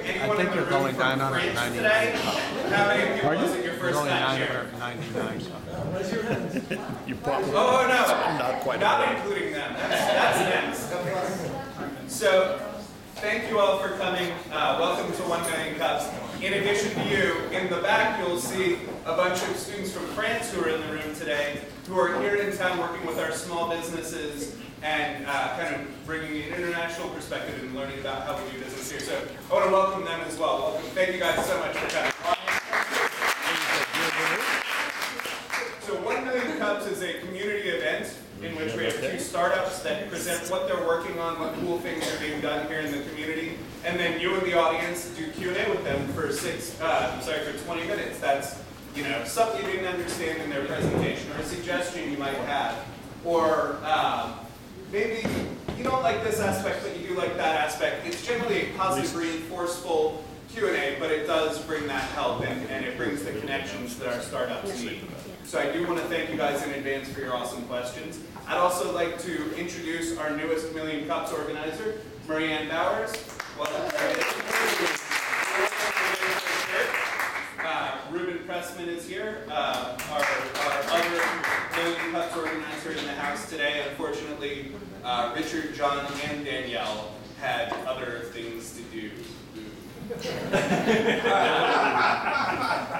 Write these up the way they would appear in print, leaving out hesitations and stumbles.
anyone in the room from France today? How many people was it your first time here? 999. You probably. Oh no, Not quite. not including them. That's next. So, thank you all for coming. Welcome to 1 Million Cups. In addition to you, in the back you'll see a bunch of students from France who are in the room today, who are here in town working with our small businesses and kind of bringing an international perspective and learning about how we do business here. So I want to welcome them as well. Welcome. Thank you guys so much for coming. So 1 Million Cups is a community event in which we have 2 startups that present what they're working on, what cool things are being done here in the community, and then you in the audience do Q&A with them for 20 minutes. That's, you know, something you didn't understand in their presentation, or a suggestion you might have, or maybe you don't like this aspect, but you do like that aspect. It's generally a positive, reinforceful Q&A, but it does bring that help, and it brings the connections that our startups need. So I do want to thank you guys in advance for your awesome questions. I'd also like to introduce our newest Million Cups organizer, Marianne Bowers. Ruben Pressman is here, our other Million Cups organizer in the house today. Unfortunately, Richard, John, and Danielle had other things to do.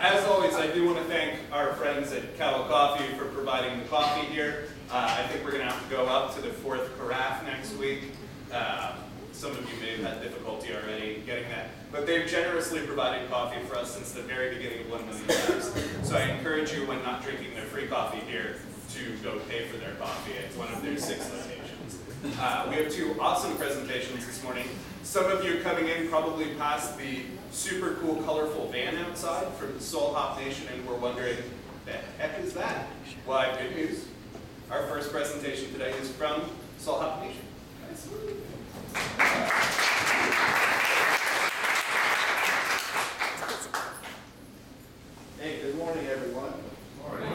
As always, I do want to thank our friends at Kettle Coffee for providing the coffee here. I think we're going to have to go up to the 4th carafe next week. Some of you may have had difficulty already getting that. But they've generously provided coffee for us since the very beginning of 1 Million Cups. So I encourage you, when not drinking their free coffee here, to go pay for their coffee at one of their 6 locations. We have 2 awesome presentations this morning. Some of you coming in probably passed the super cool, colorful van outside from Soulhopnation, and we're wondering, the heck is that? Well, I have good news. Our first presentation today is from Soulhopnation. Nice. Hey, good morning, everyone. Good morning.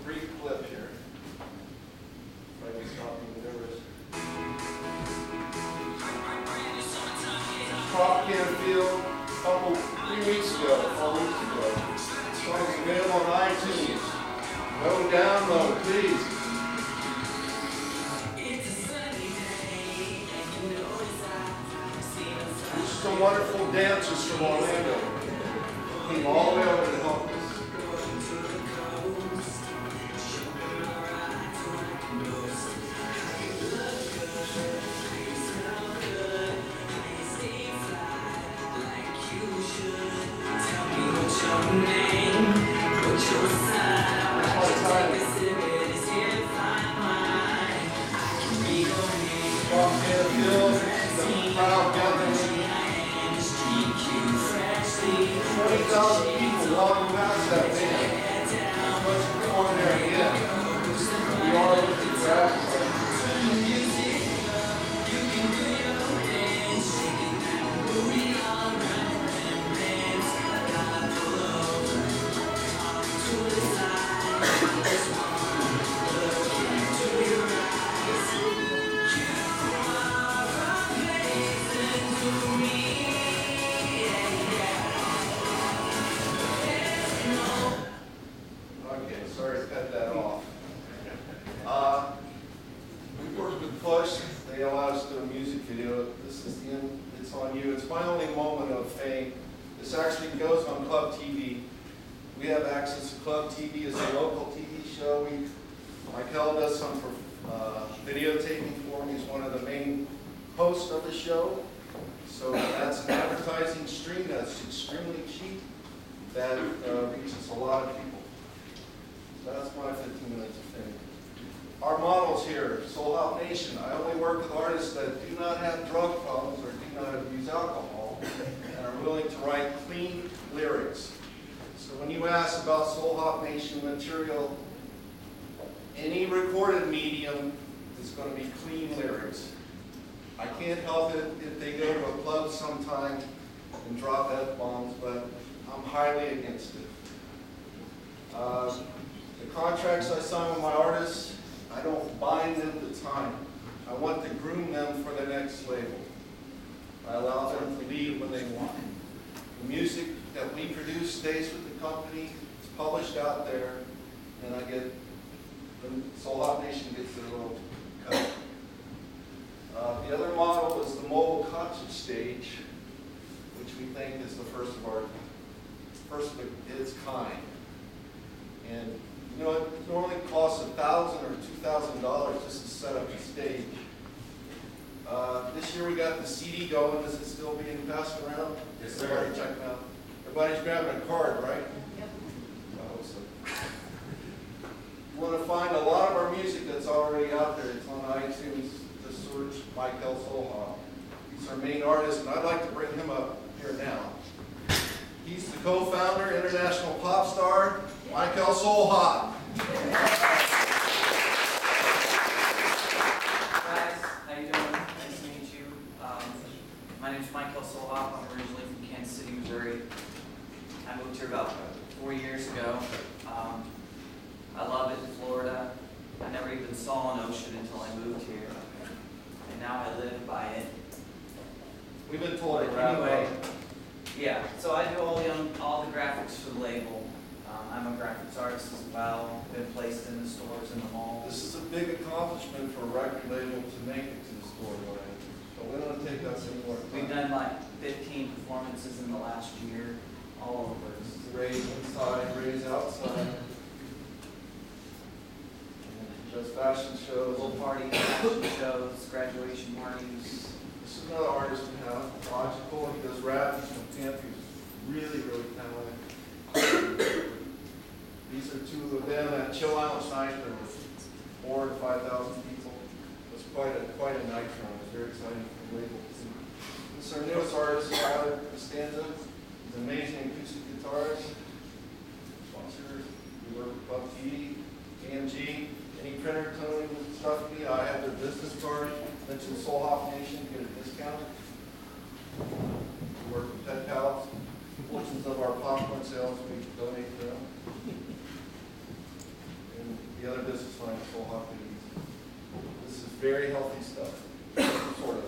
Brief clip here. If I can stop you nervous. Crop can field 3 weeks ago, 4 weeks ago. Song's available on iTunes. Go download, please. Some wonderful dancers from Orlando came all the way over to help us. People walking past that van. Let's perform there again. We are looking for appetite. It's my only moment of fame. This actually goes on Club TV. We have access to Club TV as a local TV show. Michael does some videotaping for me. He's one of the main hosts of the show. So that's an advertising stream that's extremely cheap that reaches a lot of people. So that's my 15 minutes of fame. Our models here, Soulhopnation. I only work with artists that do not have drug problems or do not abuse alcohol and are willing to write clean lyrics. So when you ask about Soulhopnation material, any recorded medium is going to be clean lyrics. I can't help it if they go to a club sometime and drop F-bombs, but I'm highly against it. The contracts I sign with my artists, I don't bind them to time. I want to groom them for the next label. I allow them to leave when they want. The music that we produce stays with the company, it's published out there, and Soulhopnation gets their little cut. The other model is the mobile concert stage, which we think is the first of its kind. And you know, it normally costs $1,000 or $2,000 just to set up a stage. This year we got the CD going. Is it still being passed around? Yes, sir. Everybody checking out. Everybody's grabbing a card, right? Yep. I hope so. You want to find a lot of our music that's already out there. It's on iTunes. Just search Michael Soulhop. He's our main artist, and I'd like to bring him up here now. He's the co-founder, international pop star, Michael Soulhop. Guys, how you doing? Nice to meet you. My name is Michael Soulhop. I'm originally from Kansas City, Missouri. I moved here about 4 years ago. I love it in Florida. I never even saw an ocean until I moved here, and now I live by it. We've been told to But wrap anyway, up. yeah. So I do all the graphics for the label. I'm a graphics artist as well. Been placed in the stores and the malls. This is a big accomplishment for a record label to make it to the store, right? But we don't want to take up any more time. We've done like 15 performances in the last year, all over. Raise inside, raise outside. Just fashion shows. Little party, fashion shows, graduation parties. This is another artist we have, Logical. He does rap, he's from Tampa. He's really, really talented. These are two of them at Chill Out night. There was 4,000 to 5,000 people. It was quite a night for him. It was very exciting for the label. This is our newest artist, Tyler Costanza. He's an amazing acoustic guitarist. Sponsor, we work with Club TV, AMG. Any printer toning stuff to me, I have their business card. Mention Soulhopnation, get a discount. We work with Pet Pals. Portions of our popcorn sales we donate to them. And the other business line is Soulhop Babies. This is very healthy stuff, sort of.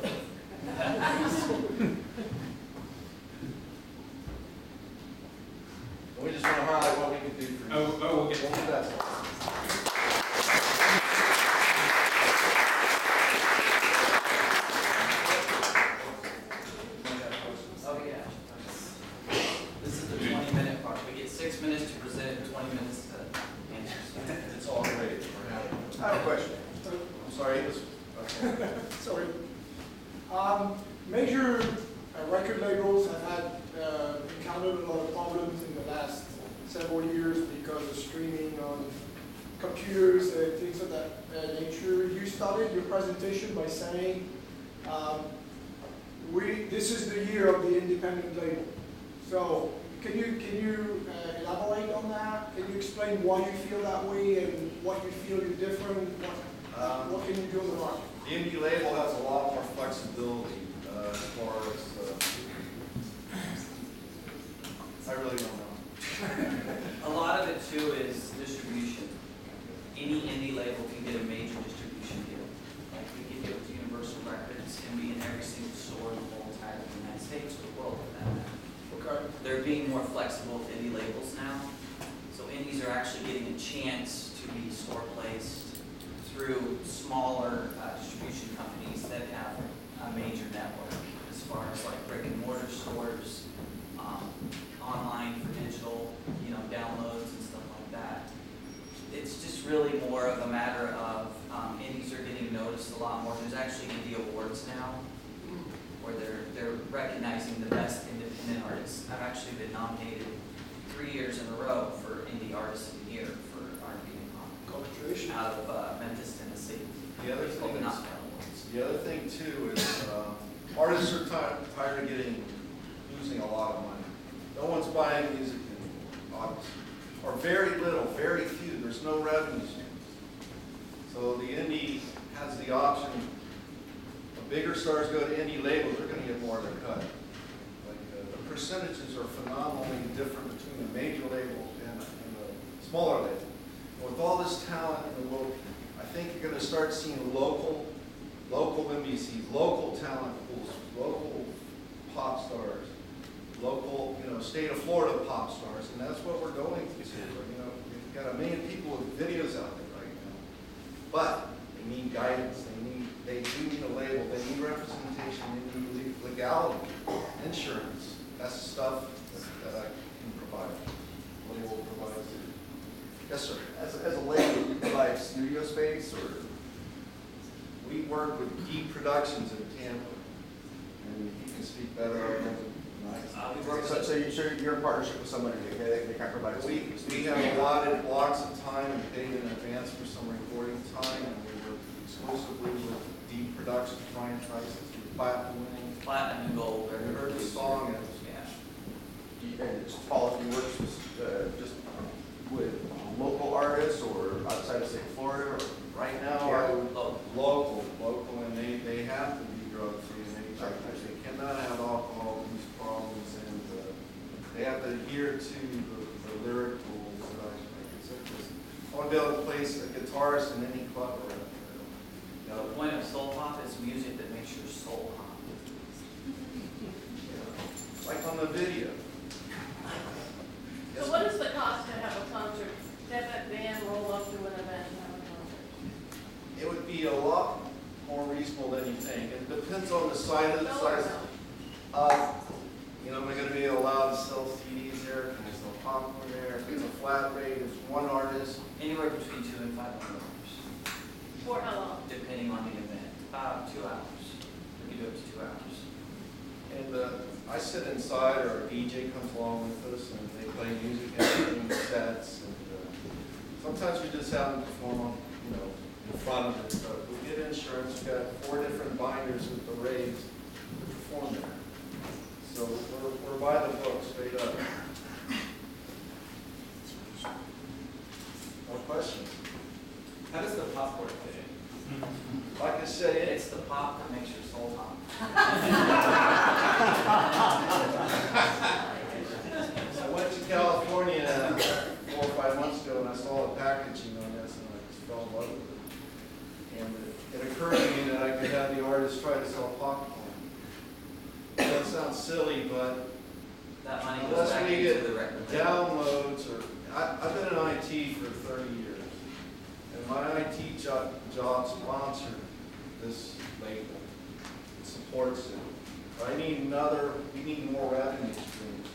And we just want to highlight what we can do for you. We'll get to that. Oh yeah. This is the 20-minute part. We get 6 minutes to present and 20 minutes to answer. It's all great. I have a question. I'm sorry, it was, okay. Sorry. Major record labels have had encountered a lot of problems in the last several years because of streaming on computers and things of that nature. You started your presentation by saying this is the year of the independent label. So can you elaborate on that? Can you explain why you feel that way and what you feel you're different? What can you do on the market? The indie label has a lot more flexibility as far as, I really don't know. A lot of it too is distribution. Any indie label can get a major distribution deal. Like we can get with Universal Records and be in every single store in the whole entire United States or the world for that matter. Okay. They're being more flexible with indie labels now. So indies are actually getting a chance to be store placed through smaller distribution companies that have a major network as far as like brick and mortar stores, online for digital, downloads and stuff like that. It's just really more of a matter of indies are getting noticed a lot more. There's actually indie awards now where they're recognizing the best independent artists. I've actually been nominated 3 years in a row for Indie Artist of the Year for R&B and pop. Congratulations. Out of Memphis, Tennessee. The other It's called thing the is, Knockout Awards. the other thing too is artists are tired of losing a lot of money. No one's buying music anymore, or very little, very few. There's no revenue streams. So the indie has the option. The bigger stars go to indie labels, they're going to get more of their cut. Like the percentages are phenomenally different between the major label and the smaller label. With all this talent in the world, I think you're going to start seeing local NBCs, local talent pools, local pop stars, local, state of Florida pop stars, and that's what we're going to. We've got a million people with videos out there right now, but they need guidance. They do need a label. They need representation. They need legality, insurance. That's the stuff that I can provide. Label provides it. Yes, sir. As a label, you provide studio space, or We work with Deep Productions in Tampa, and he can speak better. We work so you're in partnership with somebody, they can't provide. We have allotted blocks of time and paid in advance for some recording time, and we work exclusively with Deep Productions, franchises, platinum winning. platinum and gold. You heard the song, and Yeah. And just Paul, if you work just with local artists or outside of state Florida, or right now, local, and they have to be drug-free, and they cannot have alcohol use problems, and they have to adhere to the lyric rules that I said. I want to be able to place a guitarist in any club around here. The point of soul pop is music that makes your soul hop. Like on the video. So what is the cost to have a concert? Have that band roll up to an event and have a concert? It would be a lot more reasonable than you think. It depends on the size of the size. Am I going to be allowed to sell CDs there? Can I sell popcorn there? If it's a flat rate, it's one artist. Anywhere between $200 and $500, For how long? depending on the event. 2 hours. We can do up to 2 hours. And I sit inside, or a DJ comes along with us, and they play music and sets. And sometimes we just have them perform, in front of it. But we get insurance. We've got 4 different binders with the rates to perform there. So we're by the book, straight up. No questions? How does the popcorn fit in? Like I said, It's the pop that makes your soul hop. I went to California 4 or 5 months ago, and I saw the packaging on this, and I just fell in love with it. And it occurred to me that I could have the artist try to sell popcorn. That sounds silly, but That money goes unless back we into get the record label. downloads, or I've been in IT for 30 years, and my IT job sponsored this label. It supports it. But we need more revenue streams.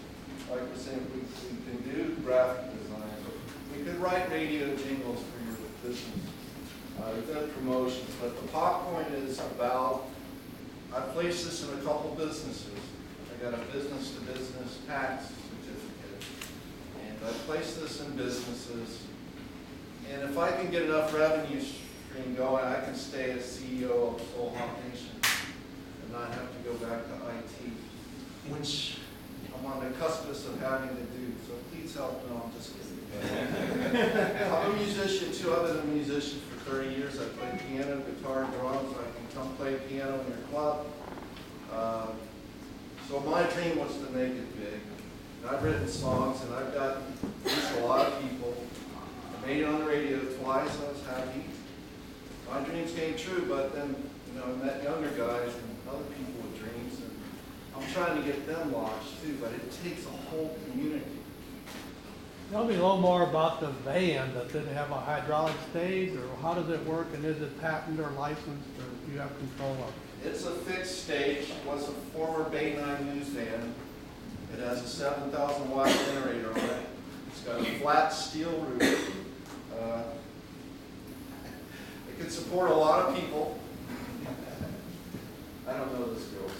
Like we're saying, we can do graphic design. We could write radio jingles for your business. We've done promotions, but the popcorn is about, I placed this in a couple businesses. I got a business-to-business tax certificate. And I placed this in businesses. And if I can get enough revenue stream going, I can stay as CEO of Soulhopnation and not have to go back to IT, which I'm on the cuspice of having to do. So please help. No, I'm just kidding. I'm a musician too. I've been a musician for 30 years. I play piano, guitar, drums. I can come play piano in your club. So my dream was to make it big. And I've written songs, and I've reached a lot of people. I made it on the radio twice. I was happy. My dreams came true, but then I met younger guys and other people with dreams, and I'm trying to get them launched too. But it takes a whole community. Tell me a little more about the van. Does it have a hydraulic stage, or how does it work, and is it patented or licensed, or do you have control of it? It's a fixed stage. It was a former Bay 9 news van. It has a 7,000 watt generator on it. It's got a flat steel roof. It can support a lot of people. I don't know those girls.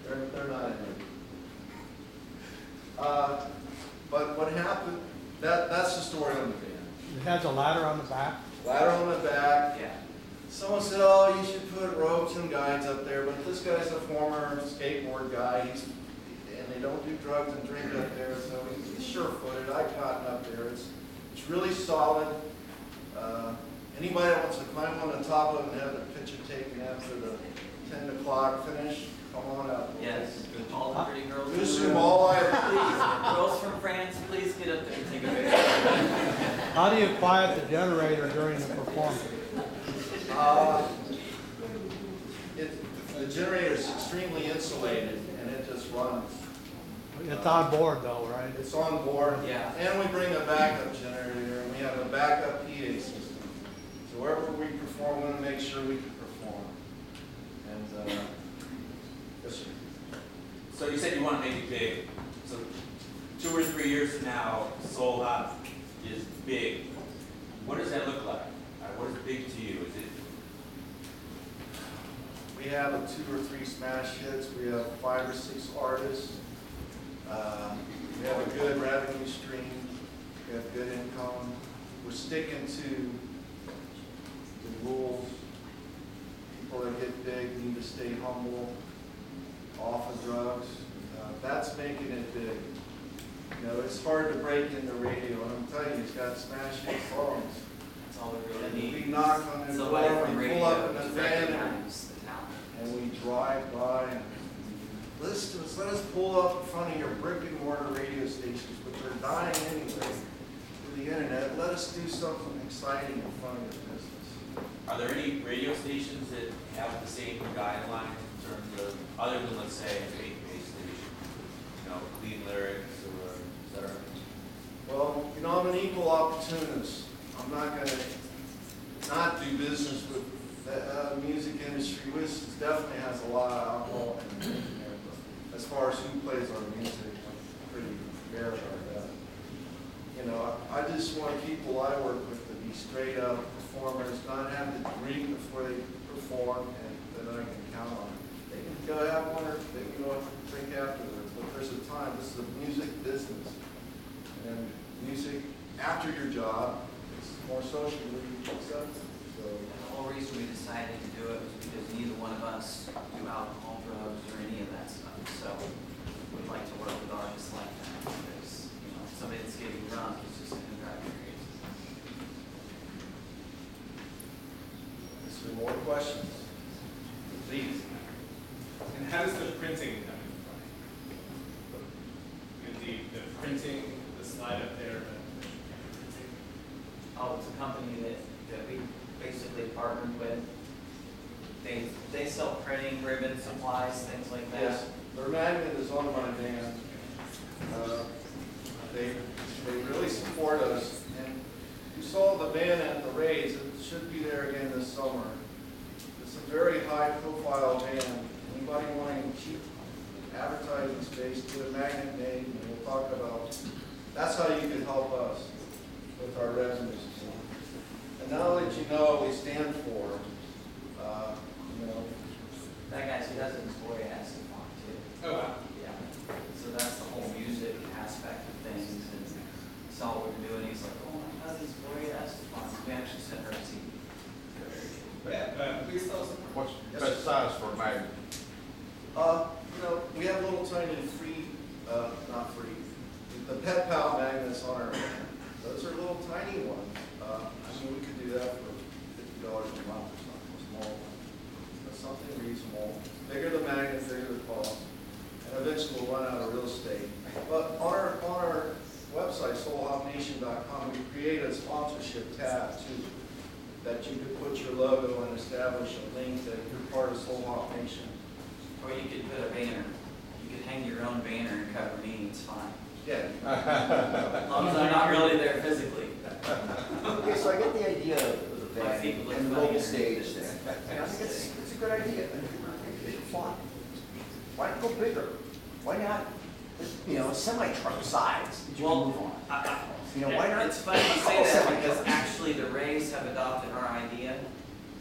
They're not in it. But what happened, that's the story on the van. It has a ladder on the back. Ladder on the back. Yeah. Someone said, oh, you should put ropes and guides up there, but this guy's a former skateboard guy, and they don't do drugs and drink up there, so he's sure-footed. I've gotten up there. It's really solid. Anybody that wants to climb on the top of it and have their picture taken after the 10 o'clock finish, come on up. Yes. All the pretty girls. You assume all I have. Girls from France, please get up there and take a picture. How do you quiet the generator during the performance? The generator is extremely extremely insulated, and it just runs. It's on board though, right? It's on board. Yeah. And we bring a backup generator, and we have a backup PA system. So wherever we perform, we want to make sure we can perform. And, yes, sir. So you said you want to make it big. So 2 or 3 years from now, Soul Hop is big. What does that look like? What is big to you? Is it? We have 2 or 3 smash hits. We have 5 or 6 artists. We have a good revenue stream. We have good income. We're sticking to the rules. People that get big need to stay humble, off of drugs. That's making it big. You know, it's hard to break into radio, and I'm telling you, it's got smash hit songs. That's all we really And need. we knock on the Somebody door, from we radio pull up in the to van, recognize the talent. and we drive by and listen to us. Let us pull up in front of your brick and mortar radio stations, which are dying anyway, through the internet. Let us do something exciting in front of your business. Are there any radio stations that have the same guidelines in terms of, other than let's say a faith-based station, you know, clean lyrics or et cetera? Well, you know, I'm an equal opportunist. I'm not going to not do business with the music industry, which definitely has a lot of alcohol in there. But as far as who plays our music, I'm pretty fair about that. You know, I just want people I work with to be straight up performers, not have to drink before they perform, and that I can count on. They can go have one or they can go drink afterwards, but there's a time. This is a music business. And music after your job is more socially accepted. So, The whole reason we decided to do it was because neither one of us do alcohol, drugs, or any of that stuff. So we'd like to work with artists like that because, you know, somebody that's getting drunk is just going to drive you crazy. is there more questions? Please. And how does the printing come into play? The printing, the slide up there. Oh, it's a company that we basically partnered with. They sell printing, ribbon supplies, things like that. Yes, their magnet is on my van. They really support us. And you saw the van at the Rays. It should be there again this summer. It's a very high profile van. Anybody wanting cheap advertising space, get a magnet made, and we'll talk about, that's how you can help us with our revenues. And now that you know what we stand for, you know, That guy, he does it in his boy acid font too. Oh, wow. Yeah. So that's the whole music aspect of things. And he saw what we're doing. He's like, oh my God, these boy acid fonts. We actually sent her a CD. Yeah, please tell us more. What's the best size for a magnet? you know, we have little tiny free, not free, the Pet Pal magnets on our van. Those are little tiny ones. I mean, we could do that for $50 a month or something, a small one. That's something reasonable. Bigger the magnet, bigger the cost. And eventually we'll run out of real estate. But on our website, Soulhopnation.com, we created a sponsorship tab too, that you could put your logo and establish a link that you're part of Soulhopnation. Or you could put a banner. You could hang your own banner and cover me, it's fine. Yeah. As long as I'm not really there physically. Okay, so I get the idea of the My van feet look and the funny local underneath stage this. there. And I think it's a good idea. It's fun. Why not go bigger? Why not, you know, semi-truck size that you can Well, move on? You know, why not? It's funny you say couple that semi-trucks? because actually the Rays have adopted our idea.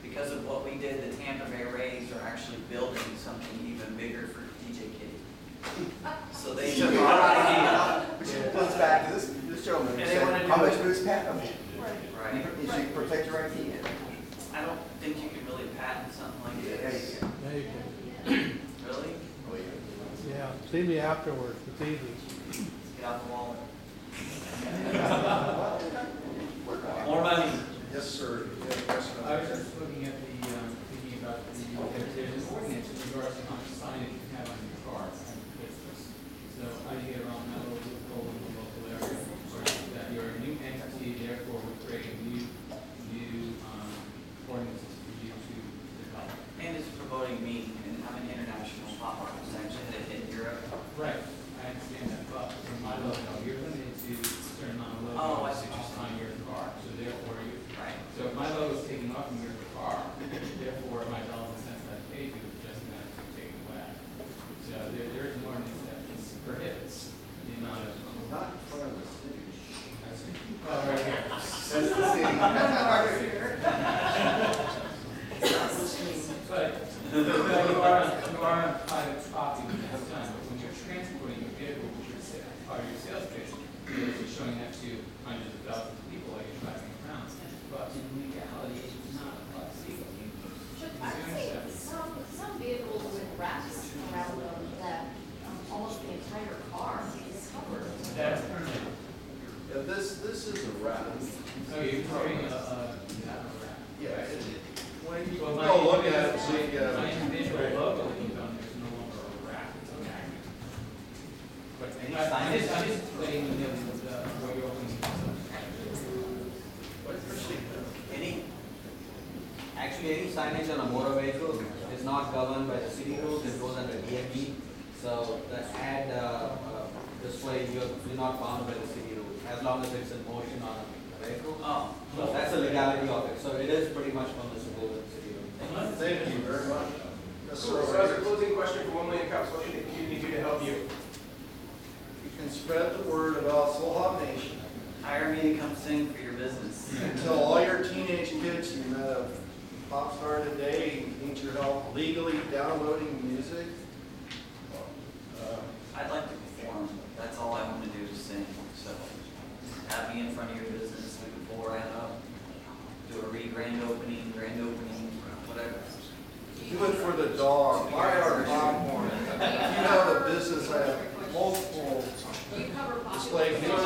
Because of what we did, the Tampa Bay Rays are actually building something even bigger for DJ Kitty. So they took our idea. Which goes back to this gentleman who And they wanna said, do how much it- of it is patentable? Right. You should protect your IP. I don't think you can really patent something like Yeah, this. you Yeah, you can. Really? Oh, yeah. Yeah, see me afterwards, it's easy. Get out the wallet. Work on it. More money. Yes, sir. You have a question? I was just looking at the, thinking about there's an ordinance in regards to how much signage you can have on your car and business. So how do you get around that little loophole in the local area? Or that you're a new entity, therefore we're creating new ordinances for you to develop. And it's promoting me, and I'm an internet international pop art section in Europe. Right, I understand that, but for my logo, you're limited to a certain amount of Oh, I logos see what you're on your car, so therefore you, Right. so if my logo is taken off from your car, therefore my dollars and cents that I paid you is just going to take it away. So there is an ordinance that prohibits the amount of. Not in front of the city. Oh, right here. That's the city. But you are on private property when that's done, but when you're transporting a vehicle, which is part of your sales pitch, you're showing that to hundreds of thousands of people like you're driving around. But in reality, it's not a class C. I'd say some vehicles with wraps around them that almost the entire car is covered. That's permanent. Yeah, this is a wrap. So you're carrying a wrap. Yeah, when you Well, go look at it, see, my individual logo that you've done, there's no longer a wrap, it's a magnet. But Any I'm signage? just letting you know what you're opening. Actually, any signage on a motor vehicle is not governed by the city rules, it goes under DMV. So the ad display, you're not bound by the city rules, as long as it's in motion on a vehicle. Oh, So that's the legality of it, so it is pretty much permissible with city rules. Thank you very much. So as a closing question for 1 million cups, what can the community do to help you? You can spread the word about Soulhopnation. hire me to come sing for your business. You can tell all your teenage kids you met a pop star today, he needs your help legally downloading music. I'd like to perform, that's all I want to do is sing, so have me in front of your business, we can pull right up, do a grand opening, whatever. Do it for the dog, buy our popcorn. If you have a business, I have multiple You cover display population. cases.